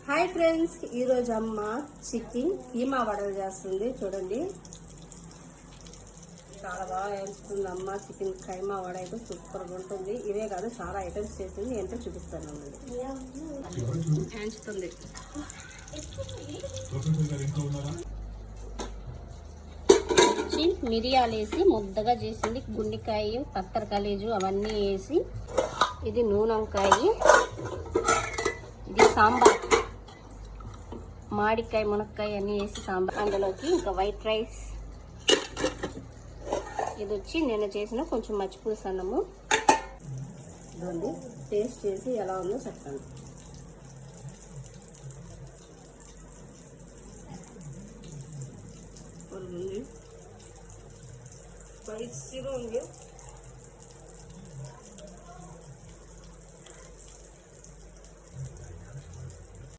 Hi friends, ఈరోజు అమ్మ chicken keema వడలు చేస్తుంది. చూడండి, చాలా బాగా వేస్తుంది అమ్మ. చికెన్ కైమా వడ అయితే సూపర్గా ఉంటుంది. ఇవే కాదు, చాలా ఐటమ్స్ చేసింది. ఏంటో చూపిస్తాను. వేయించుతుంది. మిరియాలు వేసి ముద్దగా చేసింది. గుండెకాయ, పత్తర కలేజు అవన్నీ వేసి, ఇది నూనె వంకాయ, ఇది సాంబార్, మామిడికాయ, మునక్కాయ అన్నీ వేసి సాంబార్. అందులోకి ఇంకా వైట్ రైస్. ఇది వచ్చి నేను చేసిన కొంచెం మచ్చిపులుసు అన్నము. ఇదండి, టేస్ట్ చేసి ఎలా ఉందో చెప్తాను. స్పైసీగా ఉంది.